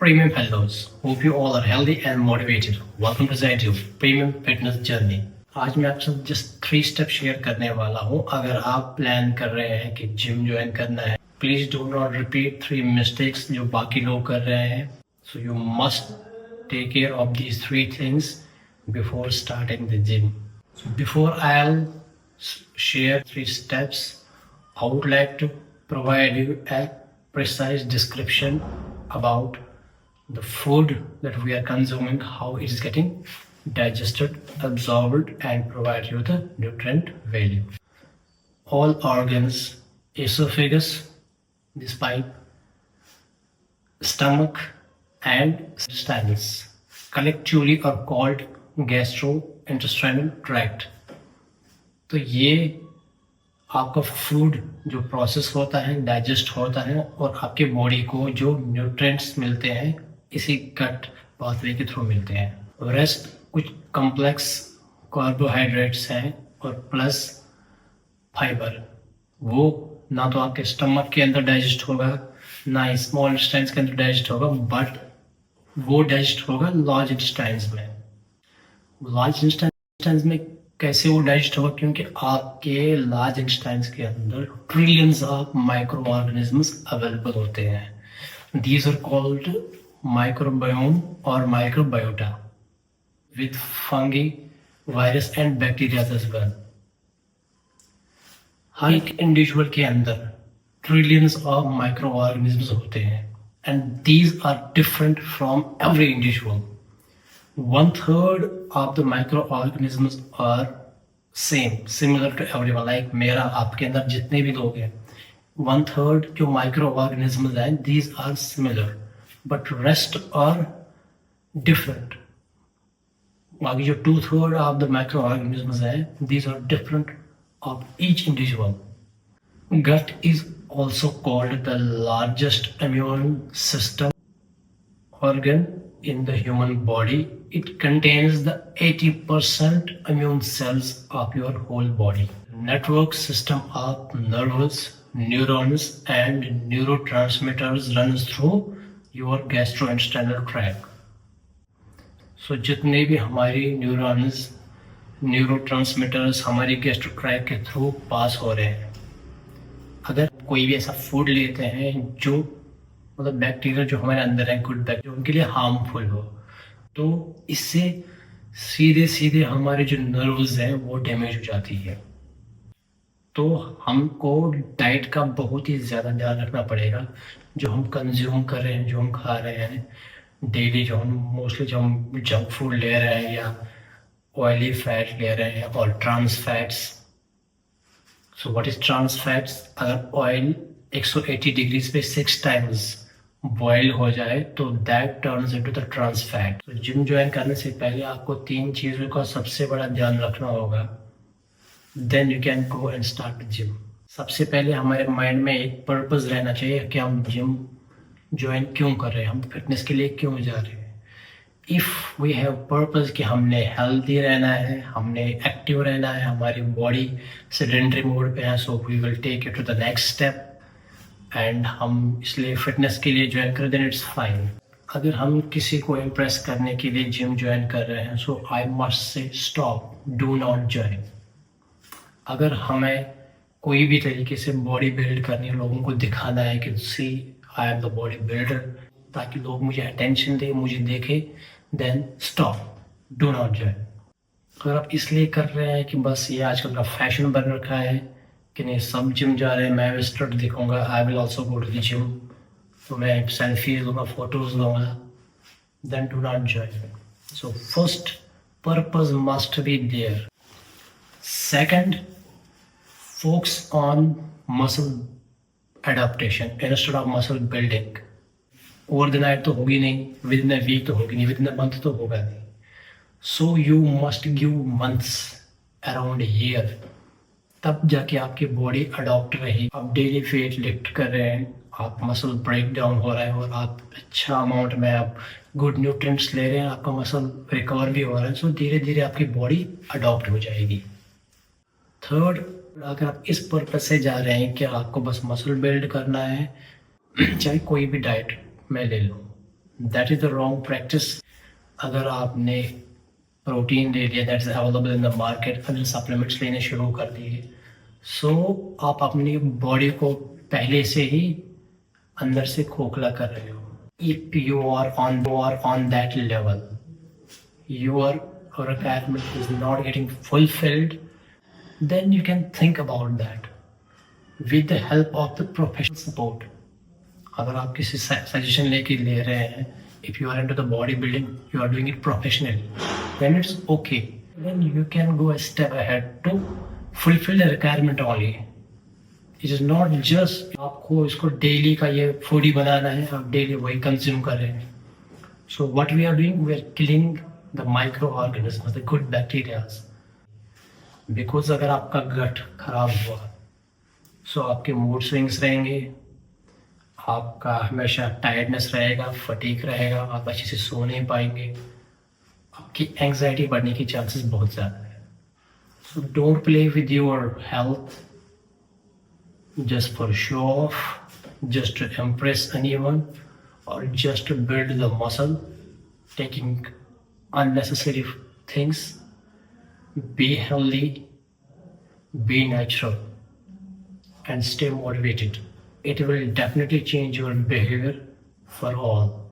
Premium Fellows, hope you all are healthy and motivated. Welcome to Zytube Premium Fitness Journey. आज मैं आपसे just 3 step share करने वाला हूँ. अगर आप प्लान कर रहे हैं कि जिम ज्वाइन करना है, please do not repeat 3 mistakes जो बाकी लोग कर रहे हैं. So you must take care of these 3 things before starting the gym. Before I'll share 3 steps, I would like to provide you a precise description about the food that we are consuming, how it is getting digested, absorbed, and provide you the nutrient value. All organs, esophagus, the spine, stomach, and intestines collectively are called gastrointestinal tract. तो ये आपका food जो process होता है, digest होता है और आपके बॉडी को जो न्यूट्रिएंट्स मिलते हैं इसी गट पाथवे के थ्रू मिलते हैं. रेस्ट कुछ कॉम्प्लेक्स कार्बोहाइड्रेट्स हैं और प्लस फाइबर. वो ना तो आपके स्टमक के अंदर डाइजेस्ट होगा, ना ही स्मॉल इंटेस्टाइन्स के अंदर डाइजेस्ट होगा, बट वो डाइजेस्ट होगा लार्ज इंटेस्टाइन्स में. लार्ज इंटेस्टाइन्स में कैसे वो डाइजेस्ट होगा? क्योंकि आपके लार्ज इंटेस्टाइन्स के अंदर trillions of micro organisms available होते हैं. दीज आर कॉल्ड माइक्रोबायोम और microbiota with fungi, virus and bacteria as well. हर एक इंडिविजुअल के अंदर ट्रिलियंस ऑफ माइक्रो ऑर्गेनिजम्स होते हैं and these are different from every individual. 1/3 of the microorganisms are similar to everyone. Like मेरा आपके अंदर जितने भी लोग हैं, 1/3 जो microorganisms हैं, these are similar, but rest are different. बाकी जो 2/3 of the microorganisms हैं, these are different of each individual. Gut is also called the largest immune system organ in the human body. It contains the 80% immune cells of your whole body. Network system of nerves, neurons and neurotransmitters runs through your gastrointestinal tract. So जितने भी हमारी neurons, neurotransmitters हमारी gastro tract के through pass हो रहे हैं. अगर कोई भी ऐसा फूड लेते हैं जो मतलब बैक्टीरिया जो हमारे अंदर है, गुड बैक्टीरिया, उनके लिए हार्मफुल हो, तो इससे सीधे सीधे हमारे जो नर्व्स हैं वो डैमेज हो जाती है. तो हमको डाइट का बहुत ही ज़्यादा ध्यान रखना पड़ेगा. जो हम कंज्यूम कर रहे हैं, जो हम खा रहे हैं डेली, जो हम मोस्टली जो हम जंक फूड ले रहे हैं या ऑयली फैट ले रहे हैं और trans fats. So what is trans fats? अगर ऑयल 180 डिग्रीज पे 6 टाइम्स बॉयल हो जाए तो that turns into the trans fat. तो जिम ज्वाइन करने से पहले आपको 3 चीज़ों का सबसे बड़ा ध्यान रखना होगा. Then you can go and start gym. सबसे पहले हमारे माइंड में एक पर्पस रहना चाहिए कि हम जिम ज्वाइन क्यों कर रहे हैं, हम फिटनेस के लिए क्यों जा रहे हैं. इफ़ वी हैव पर्पस कि हमने हेल्दी रहना है, हमने एक्टिव रहना है, हमारी बॉडी सेडेंटरी मोड पे है, so we will take it to the next step and हम इसलिए फिटनेस के लिए ज्वाइन करें, देन इट्स फाइन. अगर हम किसी को इम्प्रेस करने के लिए जिम ज्वाइन कर रहे हैं, so I must say stop, do not join. अगर हमें कोई भी तरीके से बॉडी बिल्ड करनी है, लोगों को दिखाना है कि see I am the body builder, ताकि लोग मुझे अटेंशन दे, मुझे देखे, then stop, do not join. अगर आप इसलिए कर रहे हैं कि बस ये आजकल का फैशन बन रखा है कि नहीं सब जिम जा रहे हैं, मैं भी स्ट्रट दिखूंगा, I will also go to the gym, तो मैं सेल्फी लूँगा, फोटोज लूँगा, then do not join. So first purpose must be there. Second, focus on muscle adaptation instead of muscle building. Over the night तो होगी नहीं, with in a week तो होगी नहीं, विद इन अ मंथ तो होगा नहीं. सो you must give months, around year, तब जाके आपकी बॉडी अडॉप्ट रही. आप डेली वेट लिफ्ट कर रहे हैं, आप मसल ब्रेक डाउन हो रहा है और आप अच्छा अमाउंट में आप गुड न्यूट्रिएंट्स ले रहे हैं, आपका मसल रिकवर भी हो रहा है. सो धीरे धीरे आपकी बॉडी अडॉप्ट हो जाएगी. थर्ड, अगर आप इस पर्पज से जा रहे हैं कि आपको बस मसल बिल्ड करना है, चाहे कोई भी डाइट मैं ले लूँ, that is the wrong practice. अगर आपने प्रोटीन ले लिया that is available in the market, अगर सप्लीमेंट्स लेने शुरू कर दिए, सो आप अपनी बॉडी को पहले से ही अंदर से खोखला कर रहे हो। If you are on that level, your requirement is not getting fulfilled, then you can think about that with the help of the professional support. अगर आप किसी सजेशन लेके ले रहे हैं, if you are into the bodybuilding, you are doing it professionally, then it's okay. Then you can go a step ahead to fulfill the requirement only. It is not just आपको इसको daily का ये food ही बनाना है, आप daily वही consume कर रहे हैं. So what we are doing, we are killing the microorganisms, the good bacteria. Because अगर आपका गट खराब हुआ, सो आपके मूड स्विंग्स रहेंगे, आपका हमेशा टायर्डनेस रहेगा, फटीक रहेगा, आप अच्छे से सो नहीं पाएंगे, आपकी एंग्जाइटी बढ़ने की चांसेस बहुत ज़्यादा है. So don't play with your health just for show off, just to impress anyone, or just to build the muscle, taking unnecessary things. Be healthy, be natural, and stay motivated. It will definitely change your behavior for all.